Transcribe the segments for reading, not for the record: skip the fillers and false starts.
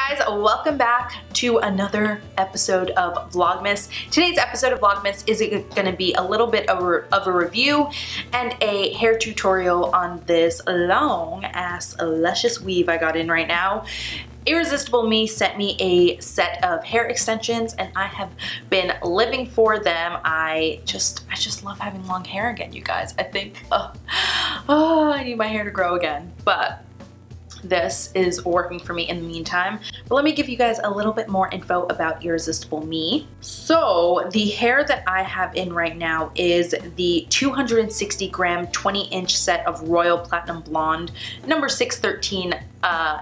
guys, welcome back to another episode of Vlogmas. Today's episode of Vlogmas is going to be a little bit of a review and a hair tutorial on this long ass luscious weave I got in right now. Irresistible Me sent me a set of hair extensions and I have been living for them. I just love having long hair again, you guys. I think, I need my hair to grow again, but this is working for me in the meantime. But let me give you guys a little bit more info about Irresistible Me. So the hair that I have in right now is the 260 gram 20-inch set of Royal Platinum Blonde number 613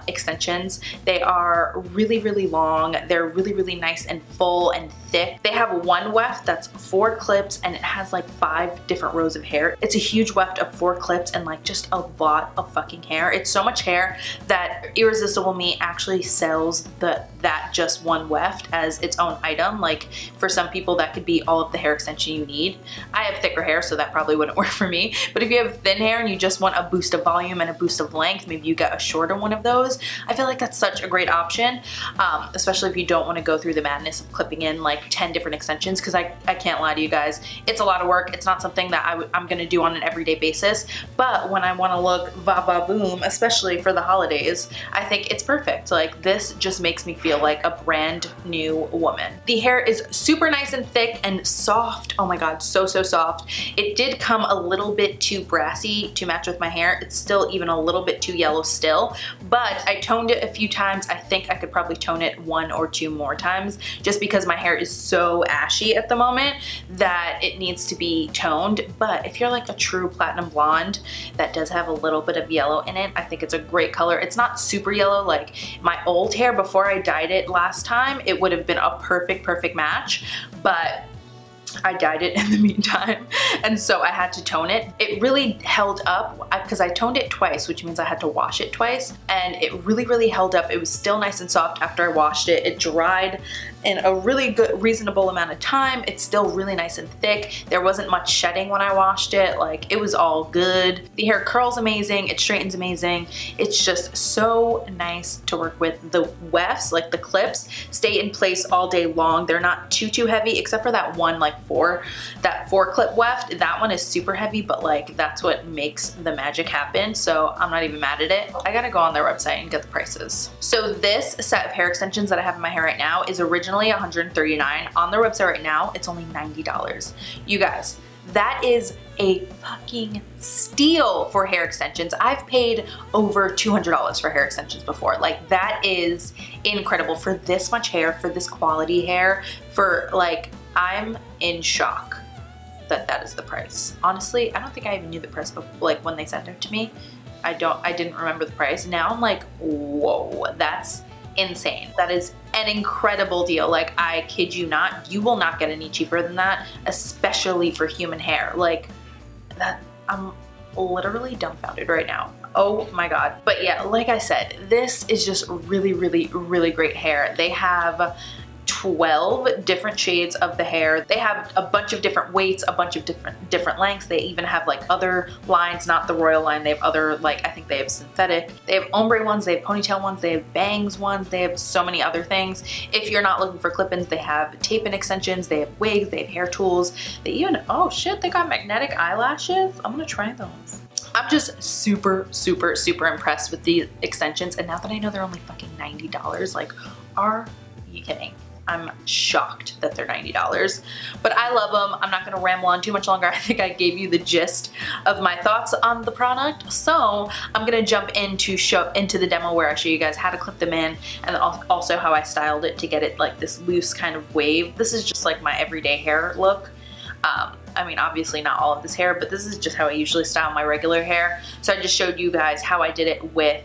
extensions. They are really long. They're really nice and full and thick. They have one weft that's 4 clips and it has like 5 different rows of hair. It's a huge weft of 4 clips and like just a lot of fucking hair. It's so much hair that Irresistible Me actually sells that just one weft as its own item. Like for some people that could be all of the hair extension you need. I have thicker hair so that probably wouldn't work for me, but if you have thin hair and you just want a boost of volume and a boost of length, maybe you get a shorter one of those, I feel like that's such a great option, especially if you don't want to go through the madness of clipping in like 10 different extensions, because I can't lie to you guys, it's a lot of work. It's not something that I'm gonna do on an everyday basis, but when I want to look va-va-voom, especially for the holidays, I think it's perfect. Like this just makes me feel like a brand new woman. The hair is super nice and thick and soft. Oh my god, so soft. It did come a little bit too brassy to match with my hair. It's still even a little bit too yellow still, but I toned it a few times. I think I could probably tone it 1 or 2 more times just because my hair is so ashy at the moment that it needs to be toned. But if you're like a true platinum blonde that does have a little bit of yellow in it, I think it's a great color. It's not super yellow like my old hair before I dyed it last time. It would have been a perfect match, but I dyed it in the meantime, and so I had to tone it. It really held up because I toned it twice, which means I had to wash it twice, and it really held up. It was still nice and soft after I washed it. It dried in a really good, reasonable amount of time. It's still really nice and thick. There wasn't much shedding when I washed it. Like, it was all good. The hair curls amazing. It straightens amazing. It's just so nice to work with. The wefts, like the clips, stay in place all day long. They're not too heavy, except for that one, like that 4 clip weft. That one is super heavy, but like that's what makes the magic happen. So I'm not even mad at it. I gotta go on their website and get the prices. So this set of hair extensions that I have in my hair right now is originally $139. On their website right now, it's only $90. You guys, that is a fucking steal for hair extensions. I've paid over $200 for hair extensions before. Like, that is incredible for this much hair, for this quality hair, for like, I'm in shock that is the price. Honestly, I don't think I even knew the price before, like when they sent it to me. I didn't remember the price. Now I'm like, whoa, that's insane. That is an incredible deal. Like, I kid you not, you will not get any cheaper than that, especially for human hair. Like, that, I'm literally dumbfounded right now. Oh my god. But yeah, like I said, this is just really great hair. They have 12 different shades of the hair. They have a bunch of different weights, a bunch of different lengths. They even have like other lines, not the royal line. They have other, like, I think they have synthetic. They have ombre ones, they have ponytail ones, they have bangs ones, they have so many other things. If you're not looking for clip-ins, they have tape-in extensions, they have wigs, they have hair tools. They even, oh shit, they got magnetic eyelashes. I'm gonna try those. I'm just super impressed with the extensions, and now that I know they're only fucking $90, like, are you kidding? I'm shocked that they're $90, but I love them. I'm not gonna ramble on too much longer. I think I gave you the gist of my thoughts on the product. So I'm gonna jump into the demo where I show you guys how to clip them in, and also how I styled it to get it like this loose kind of wave. This is just like my everyday hair look. I mean, obviously not all of this hair, but this is just how I usually style my regular hair. So I just showed you guys how I did it with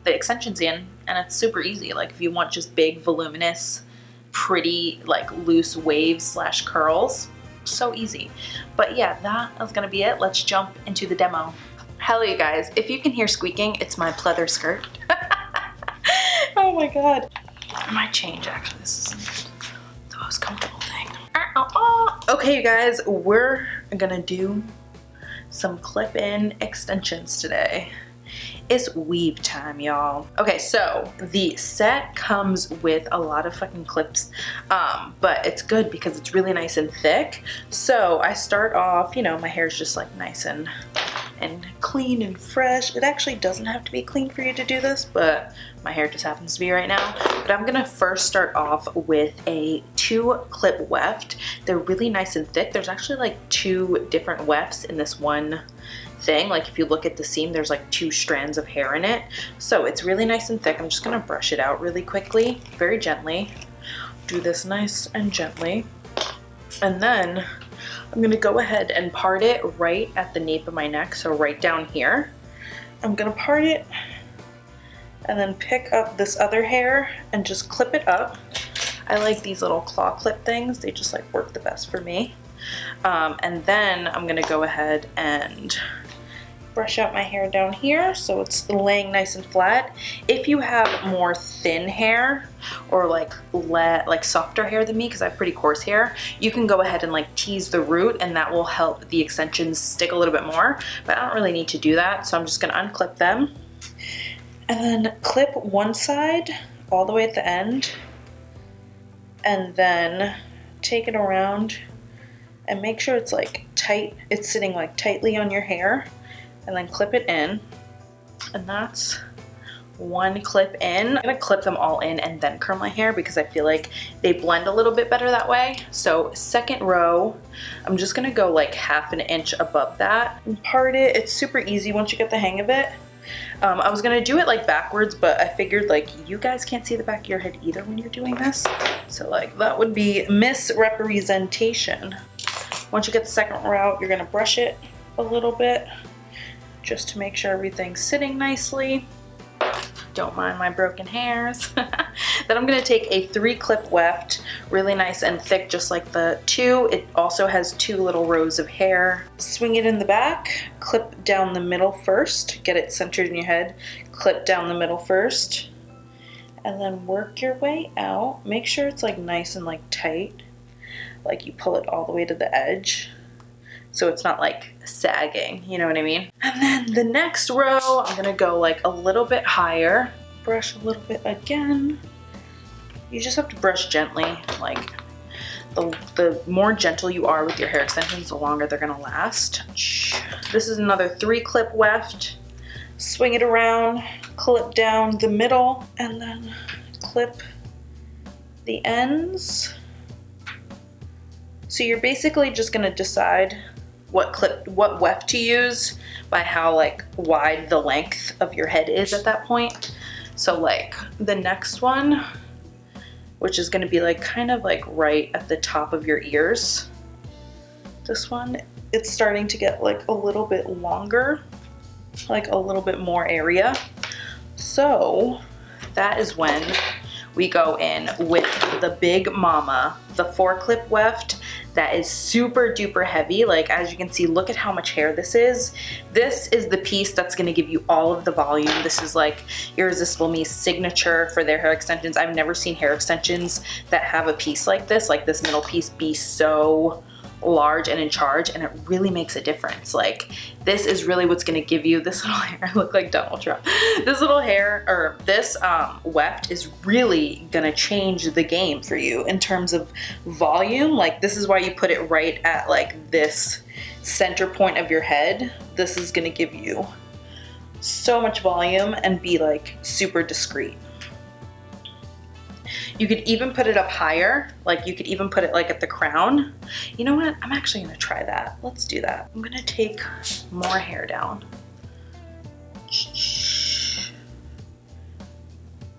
the extensions in, and it's super easy. Like, if you want just big, voluminous, pretty, like loose waves slash curls, so easy. But yeah, that is gonna be it. Let's jump into the demo. Hello you guys, if you can hear squeaking, it's my pleather skirt. Oh my god. I might change, actually. This isn't the most comfortable thing. Okay you guys, we're gonna do some clip-in extensions today. it's weave time, y'all. Okay, so the set comes with a lot of fucking clips, but it's good because it's really nice and thick. So I start off, you know, my hair's just like nice and clean and fresh. It actually doesn't have to be clean for you to do this, but my hair just happens to be right now. But I'm gonna first start off with a 2-clip weft. They're really nice and thick. There's actually like 2 different wefts in this one thing. Like if you look at the seam, there's like 2 strands of hair in it. So it's really nice and thick. I'm just gonna brush it out really quickly, very gently. Do this nice and gently. And then I'm gonna go ahead and part it right at the nape of my neck, so right down here. I'm gonna part it and then pick up this other hair and just clip it up. I like these little claw clip things. They just like work the best for me. And then I'm gonna go ahead and brush out my hair down here so it's laying nice and flat. If you have more thin hair or like softer hair than me, because I have pretty coarse hair, you can go ahead and like tease the root and that will help the extensions stick a little bit more, but I don't really need to do that. So I'm just gonna unclip them and then clip one side all the way at the end and then take it around and make sure it's like tight, it's sitting like tightly on your hair, and then clip it in. And that's 1 clip in. I'm gonna clip them all in and then curl my hair because I feel like they blend a little bit better that way. So second row, I'm just gonna go like 1/2 inch above that and part it. It's super easy once you get the hang of it. I was gonna do it like backwards, but I figured like you guys can't see the back of your head either when you're doing this. So like that would be misrepresentation. Once you get the second row out, you're gonna brush it a little bit just to make sure everything's sitting nicely. Don't mind my broken hairs. Then I'm gonna take a 3-clip weft, really nice and thick, just like the 2. It also has 2 little rows of hair. Swing it in the back, clip down the middle first, get it centered in your head, clip down the middle first, and then work your way out. Make sure it's like nice and like tight, like you pull it all the way to the edge, so it's not like sagging, you know what I mean? And then the next row, I'm gonna go like a little bit higher, brush a little bit again. You just have to brush gently, like the more gentle you are with your hair extensions, the longer they're gonna last. This is another 3-clip weft. Swing it around, clip down the middle, and then clip the ends. So you're basically just gonna decide what weft to use by how like wide the length of your head is at that point. So like the next one, which is gonna be like kind of like right at the top of your ears. This one, it's starting to get like a little bit longer, like a little bit more area. So that is when we go in with the big mama, the 4-clip weft. That is super duper heavy. Like as you can see, look at how much hair this is. This is the piece that's gonna give you all of the volume. This is like Irresistible Me's signature for their hair extensions. I've never seen hair extensions that have a piece like this middle piece be so large and in charge, and it really makes a difference. Like this is really what's gonna give you this little hair. I look like Donald Trump. This little hair, or this weft is really gonna change the game for you in terms of volume. Like this is why you put it right at like this center point of your head. This is gonna give you so much volume and be like super discreet. You could even put it up higher, like you could even put it like at the crown. You know what? I'm actually gonna try that. Let's do that. I'm gonna take more hair down.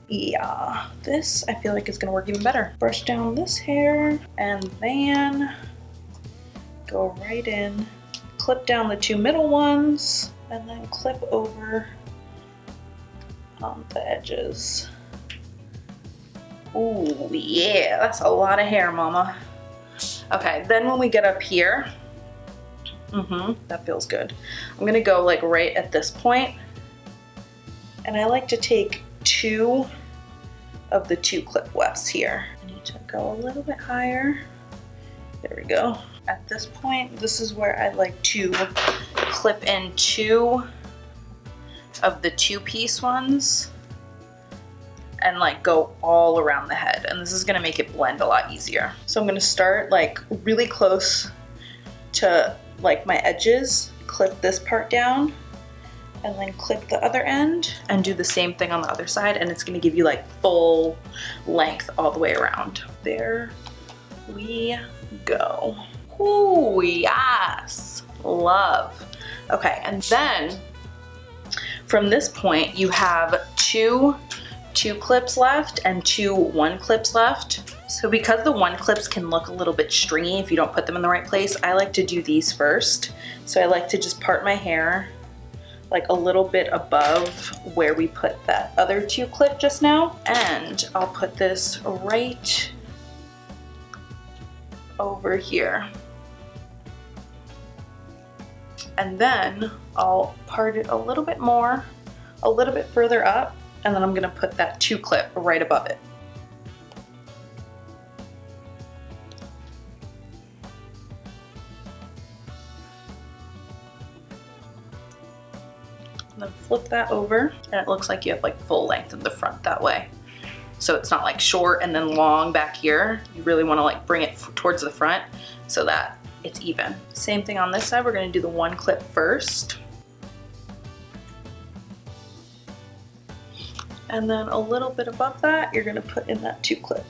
Yeah, this I feel like is gonna work even better. Brush down this hair and then go right in, clip down the 2 middle ones, and then clip over on the edges. Ooh, yeah, that's a lot of hair, mama. Okay, then when we get up here, that feels good. I'm gonna go like right at this point, and I like to take 2 of the 2-clip wefts here. I need to go a little bit higher. There we go. At this point, this is where I like to clip in 2 of the 2-piece ones and like go all around the head. And this is gonna make it blend a lot easier. So I'm gonna start like really close to like my edges, clip this part down, and then clip the other end and do the same thing on the other side, and it's gonna give you like full length all the way around. There we go. Ooh, yes, love. Okay, and then from this point you have two clips left and 2 1 clips left. So because the 1 clips can look a little bit stringy if you don't put them in the right place, I like to do these first. So I like to just part my hair like a little bit above where we put that other 2 clip just now. And I'll put this right over here. And then I'll part it a little bit more, a little bit further up, and then I'm gonna put that 2 clip right above it. And then flip that over, and it looks like you have like full length in the front that way. So it's not like short and then long back here. You really wanna like bring it towards the front so that it's even. Same thing on this side, we're gonna do the 1 clip first. And then a little bit above that, you're gonna put in that 2 clip.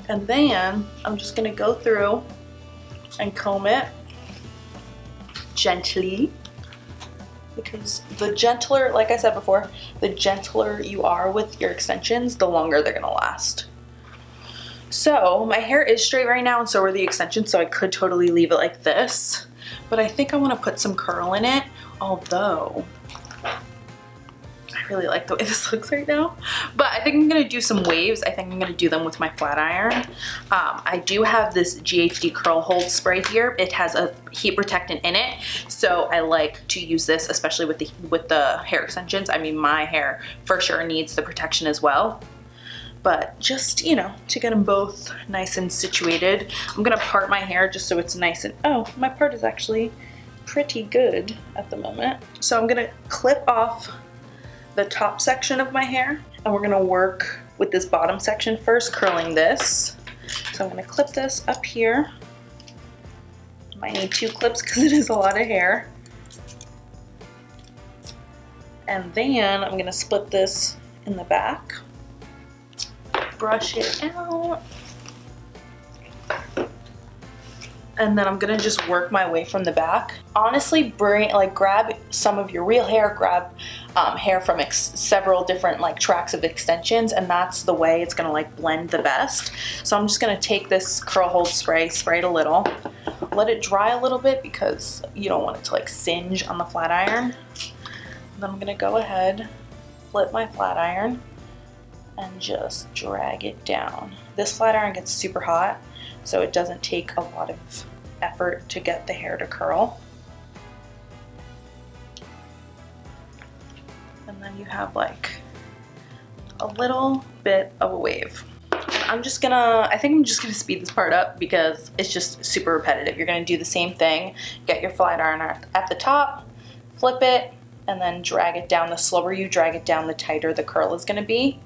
And then I'm just gonna go through and comb it gently, because the gentler, like I said before, the gentler you are with your extensions, the longer they're gonna last. So my hair is straight right now and so are the extensions, so I could totally leave it like this, but I think I want to put some curl in it, although I really like the way this looks right now. But I think I'm going to do some waves. I think I'm going to do them with my flat iron. I do have this GHD curl hold spray here. It has a heat protectant in it, so I like to use this, especially with the hair extensions. I mean, my hair for sure needs the protection as well. But just, you know, to get them both nice and situated. I'm gonna part my hair just so it's nice and, oh, my part is actually pretty good at the moment. So I'm gonna clip off the top section of my hair, and we're gonna work with this bottom section first, curling this. So I'm gonna clip this up here. Might need 2 clips because it is a lot of hair. And then I'm gonna split this in the back. Brush it out, and then I'm gonna just work my way from the back. Honestly, grab some of your real hair, grab hair from several different like tracks of extensions, and that's the way it's gonna like blend the best. So I'm just gonna take this curl hold spray, spray it a little, let it dry a little bit because you don't want it to like singe on the flat iron. And then I'm gonna go ahead, flip my flat iron, and just drag it down. This flat iron gets super hot, so it doesn't take a lot of effort to get the hair to curl. And then you have like a little bit of a wave. I think I'm just gonna speed this part up because it's just super repetitive. You're gonna do the same thing, get your flat iron at the top, flip it, and then drag it down. The slower you drag it down, the tighter the curl is gonna be.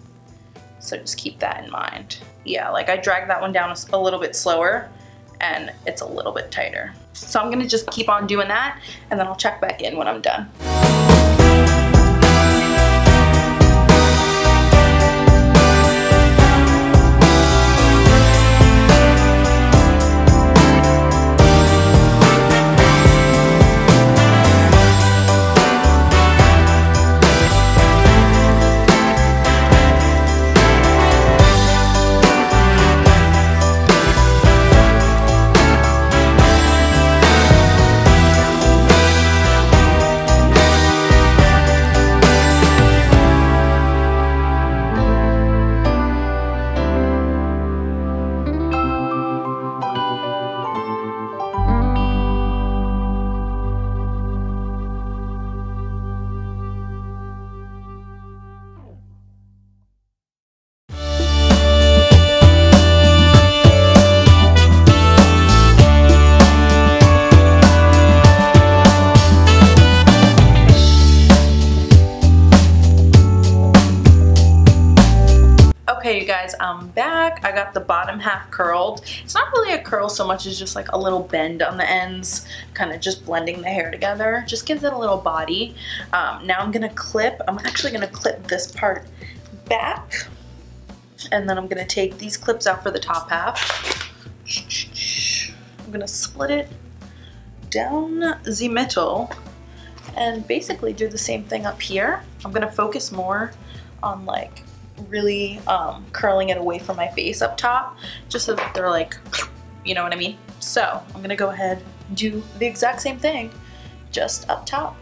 So just keep that in mind. Yeah, like I drag that one down a little bit slower and it's a little bit tighter. So I'm gonna just keep on doing that, and then I'll check back in when I'm done. back. I got the bottom half curled. It's not really a curl so much as just like a little bend on the ends, kind of just blending the hair together. Just gives it a little body. Now I'm actually gonna clip this part back, and then I'm gonna take these clips out for the top half. I'm gonna split it down the middle and basically do the same thing up here. I'm gonna focus more on like really curling it away from my face up top, just so that they're like, you know what I mean? So I'm gonna go ahead and do the exact same thing, just up top.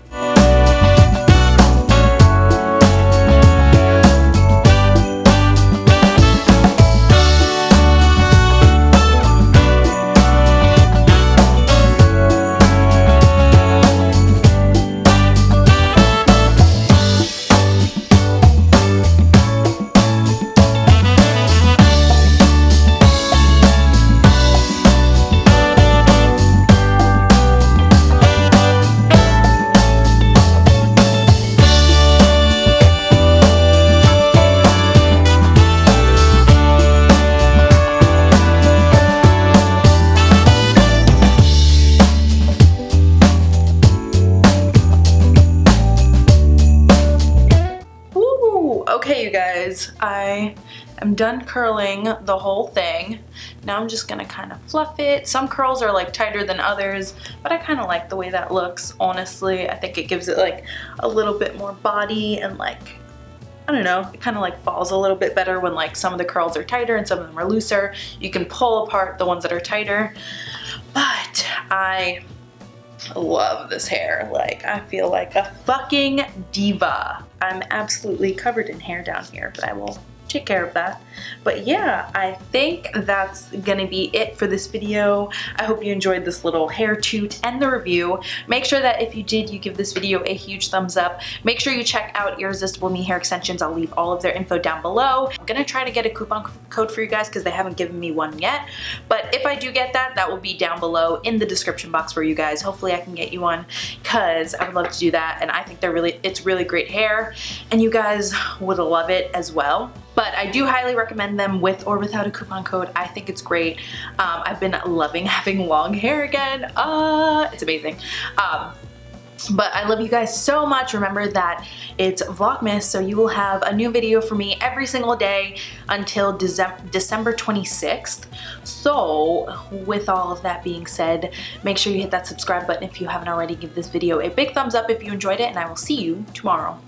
Okay, you guys, I am done curling the whole thing. Now I'm just gonna kind of fluff it. Some curls are like tighter than others, but I kind of like the way that looks, honestly. I think it gives it like a little bit more body, and like, I don't know, it kind of like falls a little bit better when like some of the curls are tighter and some of them are looser. You can pull apart the ones that are tighter, but I love this hair. Like, I feel like a fucking diva. I'm absolutely covered in hair down here, but I will take care of that. But yeah, I think that's gonna be it for this video. I hope you enjoyed this little hair toot and the review. Make sure that if you did, you give this video a huge thumbs up. Make sure you check out Irresistible Me Hair Extensions. I'll leave all of their info down below. I'm gonna try to get a coupon code for you guys because they haven't given me one yet. But if I do get that, that will be down below in the description box for you guys. Hopefully I can get you one because I would love to do that, and I think it's really great hair and you guys would love it as well. But I do highly recommend them with or without a coupon code. I think it's great. I've been loving having long hair again. It's amazing. But I love you guys so much. Remember that it's Vlogmas, so you will have a new video for me every single day until December 26th. So with all of that being said, make sure you hit that subscribe button if you haven't already. Give this video a big thumbs up if you enjoyed it, and I will see you tomorrow.